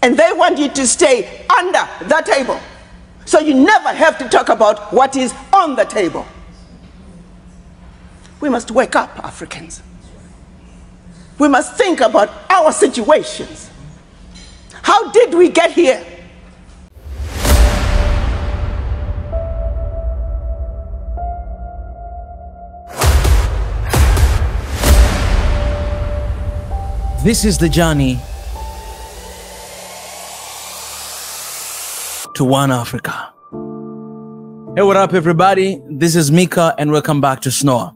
And they want you to stay under the table. So you never have to talk about what is on the table. We must wake up, Africans. We must think about our situations. How did we get here? This is the journey to One Africa. Hey, what up, everybody? This is Mika, and welcome back to SNOA.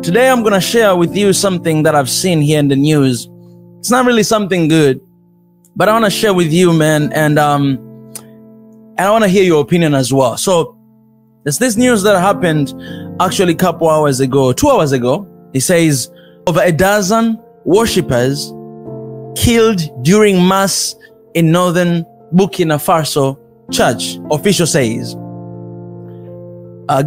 Today, I'm gonna share with you something that I've seen here in the news. It's not really something good, but I wanna share with you, man, and I wanna hear your opinion as well. So, there's this news that happened actually a couple hours ago, 2 hours ago. It says over a dozen worshippers killed during mass in northern Burkina Faso church, official says.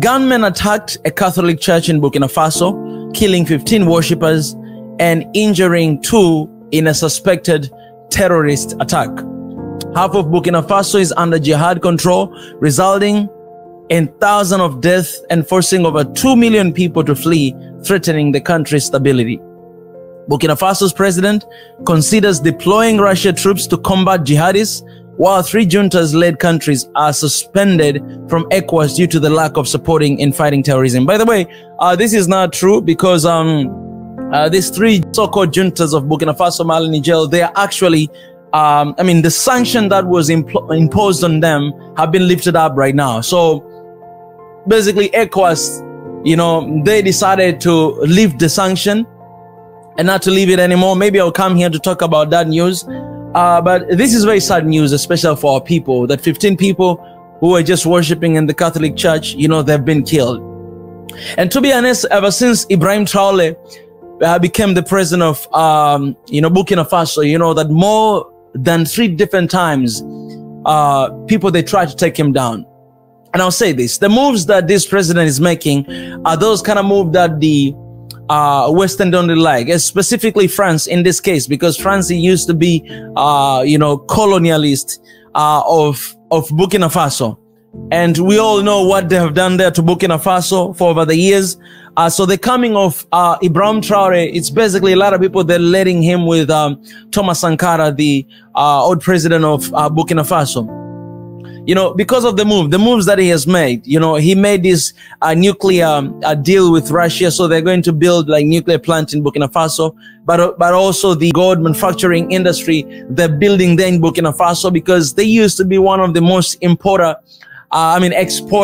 Gunmen attacked a Catholic church in Burkina Faso, killing 15 worshippers and injuring 2 in a suspected terrorist attack. Half of Burkina Faso is under jihad control, resulting in thousands of deaths and forcing over 2 million people to flee, threatening the country's stability. Burkina Faso's president considers deploying Russian troops to combat jihadists, while 3 juntas-led countries are suspended from ECOWAS due to the lack of supporting in fighting terrorism. By the way, this is not true because these 3 so-called juntas of Burkina Faso, Mali, Niger, they are actually, the sanction that was imposed on them have been lifted up right now. So basically ECOWAS, they decided to lift the sanction and not to leave it anymore. Maybe I'll come here to talk about that news. But this is very sad news, especially for our people, that 15 people who were just worshiping in the Catholic Church, they've been killed. And to be honest, ever since Ibrahim Traoré became the president of, Burkina Faso, that more than 3 different times, people, they tried to take him down. And I'll say this, the moves that this president is making are those kind of moves that the Western don't really like, specifically France in this case, because France used to be, colonialist of Burkina Faso. And we all know what they have done there to Burkina Faso for over the years. So the coming of Ibrahim Traoré, it's basically a lot of people, they're letting him with Thomas Sankara, the old president of Burkina Faso. Because of the moves that he has made, he made this nuclear deal with Russia. So they're going to build like nuclear plant in Burkina Faso, but also the gold manufacturing industry, they're building there in Burkina Faso because they used to be one of the most exporter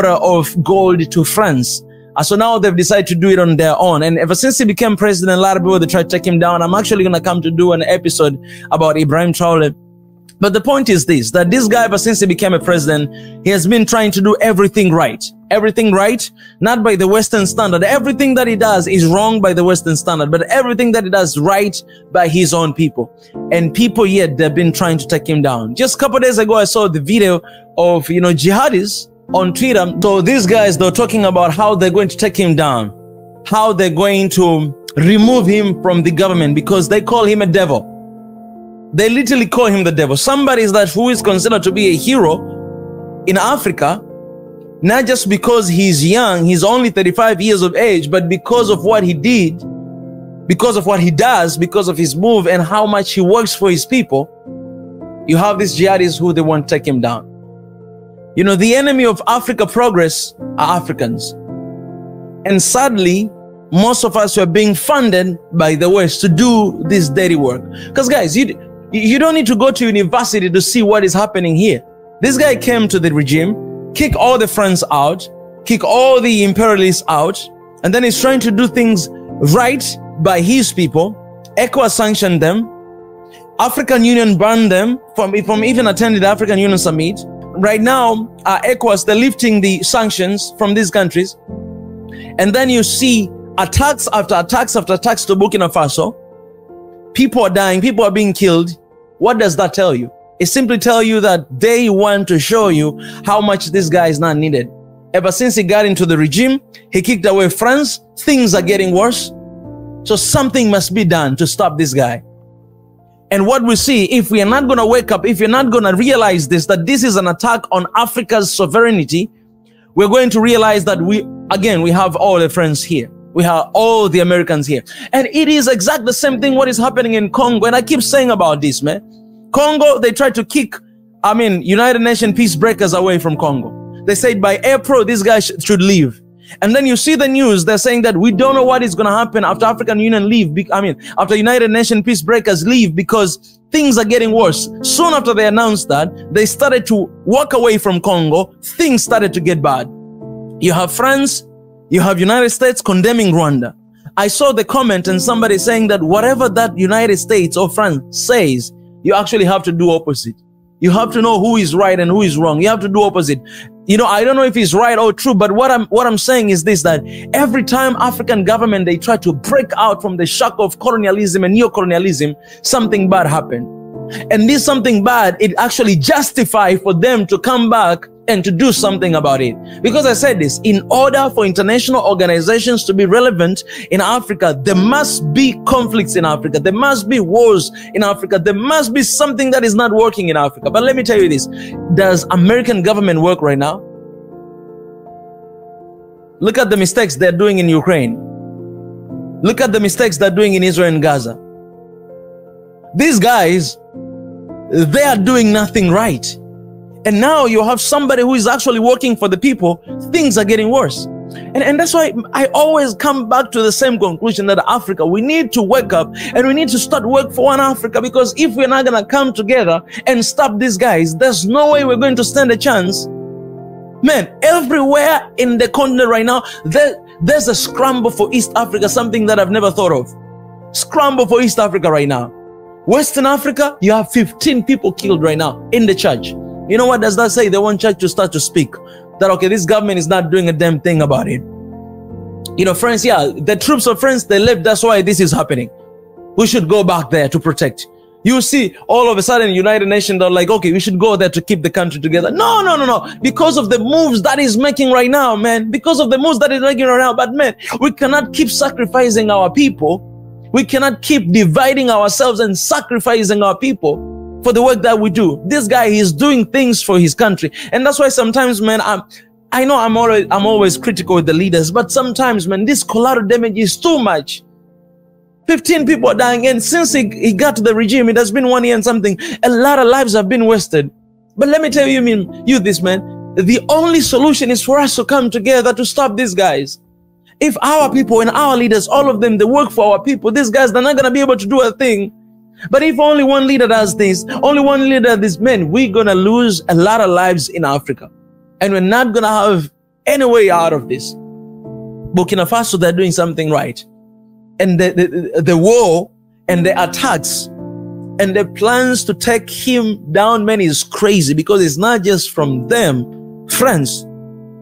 of gold to France. So now they've decided to do it on their own. And ever since he became president, a lot of people, they tried to take him down. I'm actually going to come to do an episode about Ibrahim Traoré. But the point is this, that this guy, ever since he became a president, he has been trying to do everything right. Everything right, not by the Western standard. Everything that he does is wrong by the Western standard, but everything that he does right by his own people. And people yet, they've been trying to take him down. Just a couple of days ago, I saw the video of, jihadis on Twitter. So these guys, they're talking about how they're going to take him down, how they're going to remove him from the government because they call him a devil. They literally call him the devil. Somebody who is considered to be a hero in Africa, not just because he's young, he's only 35 years of age, but because of what he did, because of what he does, because of his move and how much he works for his people. You have these jihadis who they want to take him down. The enemy of Africa progress are Africans. And sadly, most of us are being funded by the West to do this dirty work. Because guys, you don't need to go to university to see what is happening here. This guy came to the regime, kick all the friends out, kick all the imperialists out, and then he's trying to do things right by his people. ECOWAS sanctioned them. African Union banned them from even attending the African Union Summit. Right now, ECOWAS, they're lifting the sanctions from these countries. And then you see attacks after attacks after attacks to Burkina Faso. People are dying, people are being killed. What does that tell you? It simply tells you that they want to show you how much this guy is not needed. Ever since he got into the regime, he kicked away France. Things are getting worse. So something must be done to stop this guy. And what we see, if we are not going to wake up, if you're not going to realize this, that this is an attack on Africa's sovereignty, we're going to realize that we have all the friends here. We have all the Americans here. And it is exactly the same thing what is happening in Congo. And I keep saying about this, man. Congo, they tried to kick, United Nations peacebreakers away from Congo. They said by April, these guys should leave. And then you see the news, they're saying that we don't know what is going to happen after African Union leave. After United Nations peacebreakers leave, because things are getting worse. Soon after they announced that, they started to walk away from Congo. Things started to get bad. You have France, you have United States condemning Rwanda. I saw the comment and somebody saying that whatever that United States or France says, you actually have to do opposite. You have to know who is right and who is wrong. You have to do opposite. I don't know if it's right or true, but what I'm saying is this, that every time African government, they try to break out from the shock of colonialism and neo-colonialism, something bad happened. And this something bad, it actually justifies for them to come back and to do something about it. Because I said this, in order for international organizations to be relevant in Africa, there must be conflicts in Africa. There must be wars in Africa. There must be something that is not working in Africa. But let me tell you this, does American government work right now? Look at the mistakes they're doing in Ukraine. Look at the mistakes they're doing in Israel and Gaza. These guys, they are doing nothing right. And now you have somebody who is actually working for the people. Things are getting worse. And that's why I always come back to the same conclusion that Africa, we need to wake up and we need to start work for one Africa, because if we're not going to come together and stop these guys, there's no way we're going to stand a chance. Man, everywhere in the continent right now, there's a scramble for East Africa, something that I've never thought of. Scramble for East Africa right now. Western Africa, you have 15 people killed right now in the church. You know what does that say? They want church to start to speak that, okay, this government is not doing a damn thing about it. France, the troops of France, they left. That's why this is happening. We should go back there to protect. You see, all of a sudden, United Nations are like, okay, we should go there to keep the country together. No. Because of the moves that is making right now, man. Because of the moves that is making right now. But man, we cannot keep sacrificing our people. We cannot keep dividing ourselves and sacrificing our people for the work that we do. This guy is doing things for his country. And that's why sometimes, man, I know I'm always critical with the leaders, but sometimes, man, this collateral damage is too much. 15 people are dying, and since he got to the regime, it has been 1 year and something. A lot of lives have been wasted. But let me tell you, this, man, the only solution is for us to come together to stop these guys. If our people and our leaders, all of them, they work for our people, these guys, they're not going to be able to do a thing. But if only one leader does this, only one leader does this, man, we're going to lose a lot of lives in Africa. And we're not going to have any way out of this. Burkina Faso, they're doing something right. And the war and the attacks and the plans to take him down, man, is crazy, because it's not just from them, friends,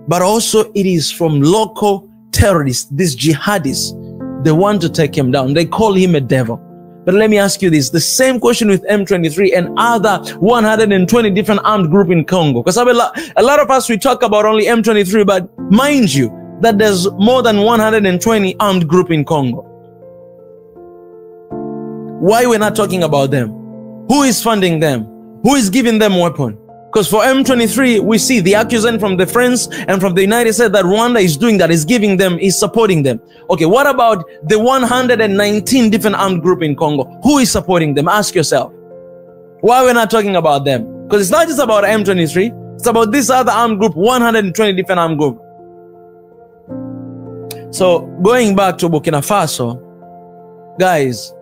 but also it is from local terrorists, these jihadists. They want to take him down. They call him a devil. But let me ask you this, the same question with M23 and other 120 different armed groups in Congo. Because a lot of us, we talk about only M23, but mind you, that there's more than 120 armed groups in Congo. Why we're not talking about them? Who is funding them? Who is giving them weapons? Because for M23, we see the accusation from the France and from the United States that Rwanda is doing that, is giving them, is supporting them. Okay, what about the 119 different armed groups in Congo? Who is supporting them? Ask yourself. Why we're not talking about them? Because it's not just about M23. It's about this other armed group, 120 different armed groups. So going back to Burkina Faso, guys,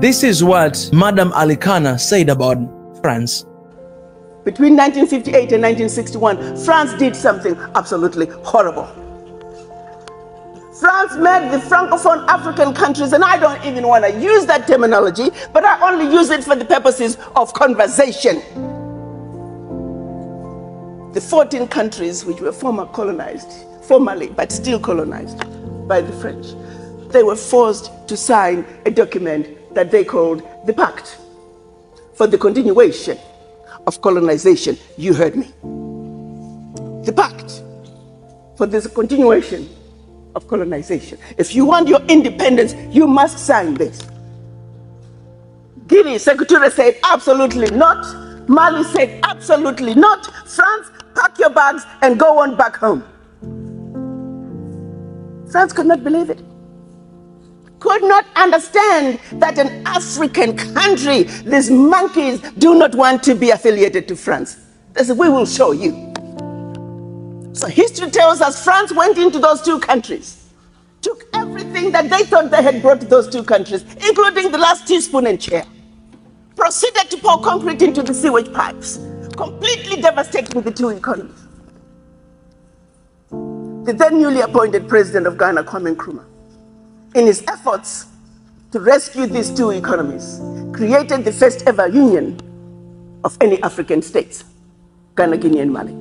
this is what Madam Alikana said about France. Between 1958 and 1961, France did something absolutely horrible. France made the Francophone African countries, and I don't even want to use that terminology, but I only use it for the purposes of conversation. The 14 countries which were formally, but still colonized by the French, they were forced to sign a document that they called the Pact for the continuation of colonization. You heard me. The Pact for this continuation of colonization. If you want your independence, you must sign this. Guinea, Sekou said absolutely not. Mali said absolutely not. France, pack your bags and go on back home. France could not believe it. Could not understand that an African country, these monkeys, do not want to be affiliated to France. They said, we will show you. So history tells us France went into those two countries, took everything that they thought they had brought to those two countries, including the last teaspoon and chair, proceeded to pour concrete into the sewage pipes, completely devastating the two economies. The then newly appointed president of Ghana, Kwame Nkrumah, in his efforts to rescue these two economies, created the first ever union of any African states, Ghana, Guinea, and Mali.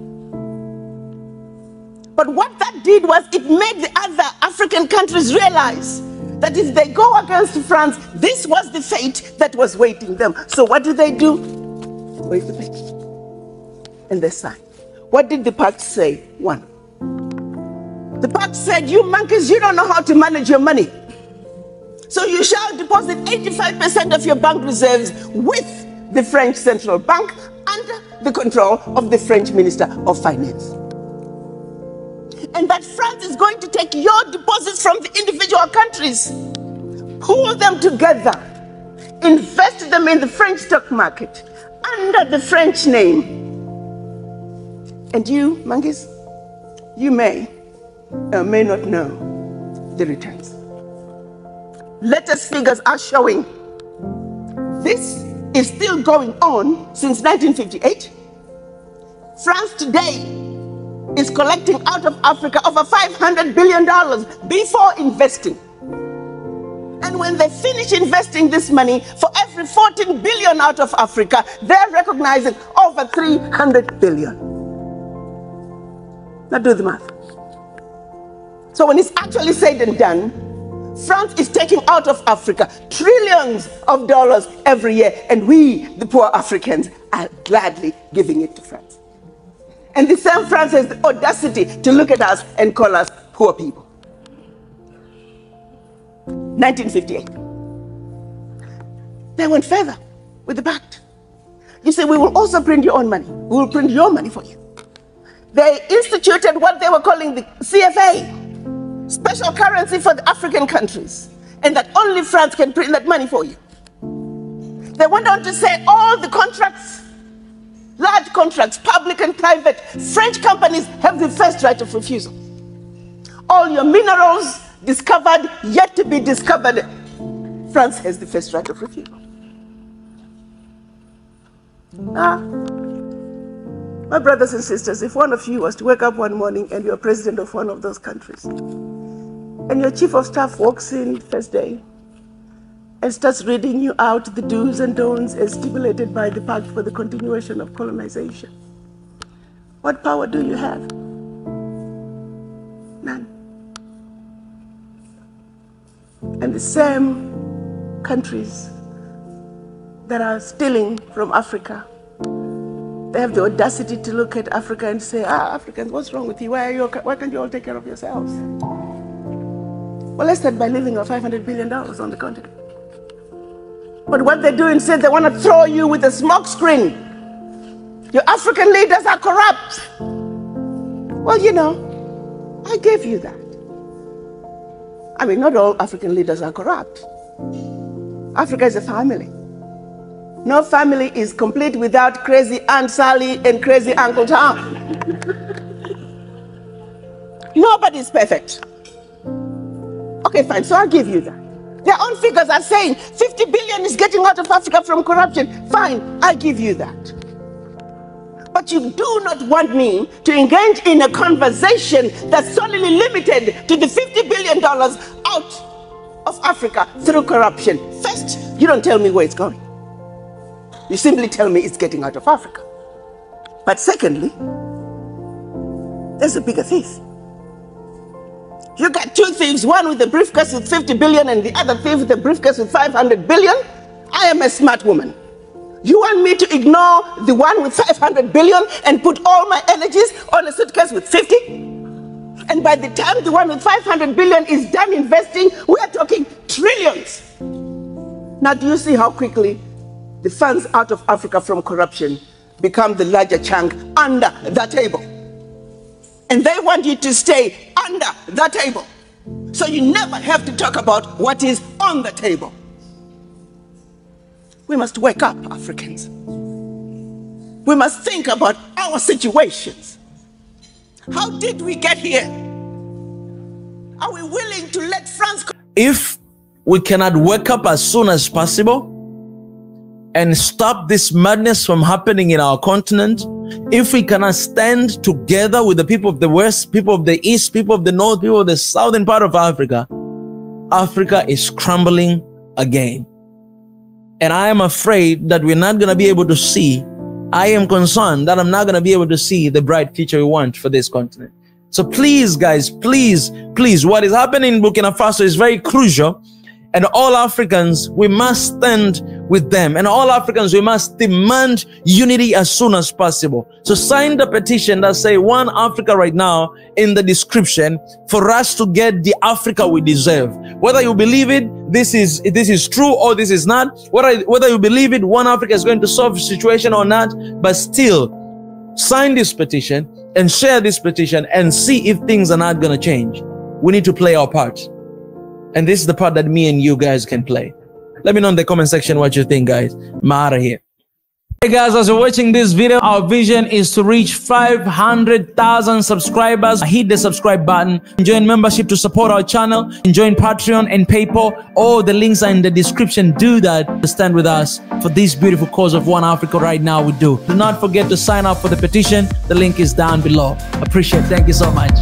But what that did was it made the other African countries realize that if they go against France, this was the fate that was waiting them. So what do? Wave the paper. And they signed. What did the pact say? One. The pact said, you monkeys, you don't know how to manage your money. So you shall deposit 85% of your bank reserves with the French Central Bank under the control of the French Minister of Finance. And that France is going to take your deposits from the individual countries, pool them together, invest them in the French stock market under the French name. And you, monkeys, you may or may not know the returns. Latest figures are showing this is still going on since 1958. France today is collecting out of Africa over $500 billion before investing. And when they finish investing this money, for every 14 billion out of Africa, they're recognizing over 300 billion. Now do the math. So when it's actually said and done, France is taking out of Africa trillions of dollars every year, and we, the poor Africans, are gladly giving it to France. And the same France has the audacity to look at us and call us poor people. 1958. They went further with the pact. You say, we will also print your own money. We will print your money for you. They instituted what they were calling the CFA, special currency for the African countries, and that only France can print that money for you. They went on to say all the contracts, large contracts, public and private, French companies have the first right of refusal. All your minerals discovered, yet to be discovered, France has the first right of refusal. My brothers and sisters, if one of you was to wake up one morning and you're president of one of those countries, and your chief of staff walks in first day and starts reading you out the do's and don'ts as stipulated by the Pact for the Continuation of Colonization, what power do you have? None. And the same countries that are stealing from Africa, they have the audacity to look at Africa and say, Africans, what's wrong with you? Why can't you all take care of yourselves? Well, let's start by living off $500 billion on the continent. But what they do instead, they want to throw you with a smoke screen. Your African leaders are corrupt. Well, you know, I gave you that. I mean, not all African leaders are corrupt. Africa is a family. No family is complete without crazy Aunt Sally and crazy Uncle Tom. Nobody is perfect. Okay, fine, so I'll give you that. Their own figures are saying 50 billion is getting out of Africa from corruption. Fine, I give you that. But you do not want me to engage in a conversation that's solely limited to the $50 billion out of Africa through corruption. First, you don't tell me where it's going. You simply tell me it's getting out of Africa. But secondly, there's a bigger thief. You got two thieves, one with a briefcase with 50 billion and the other thief with a briefcase with 500 billion. I am a smart woman. You want me to ignore the one with 500 billion and put all my energies on a suitcase with 50? And by the time the one with 500 billion is done investing, we are talking trillions. Now, do you see how quickly the funds out of Africa from corruption become the larger chunk under the table. And they want you to stay under the table. So you never have to talk about what is on the table. We must wake up, Africans. We must think about our situations. How did we get here? Are we willing to let France... If we cannot wake up as soon as possible and stop this madness from happening in our continent, if we cannot stand together with the people of the West, people of the East, people of the North, people of the southern part of Africa, Africa is crumbling again. And I am afraid that we're not going to be able to see, I am concerned that I'm not going to be able to see the bright future we want for this continent. So please, guys, please, what is happening in Burkina Faso is very crucial. And all Africans, we must stand with them. And all Africans, we must demand unity as soon as possible. So sign the petition that say One Africa right now in the description for us to get the Africa we deserve. Whether you believe it, this is true or this is not. Whether you believe it, One Africa is going to solve the situation or not. But still, sign this petition and share this petition and see if things are not going to change. We need to play our part. And this is the part that me and you guys can play. Let me know in the comment section what you think, guys. I'm out of here. Hey guys, as you're watching this video, our vision is to reach 500,000 subscribers. Hit the subscribe button. Join membership to support our channel. Join Patreon and PayPal. All the links are in the description. Do that to stand with us for this beautiful cause of One Africa right now. We do. Do not forget to sign up for the petition. The link is down below. Appreciate it. Thank you so much.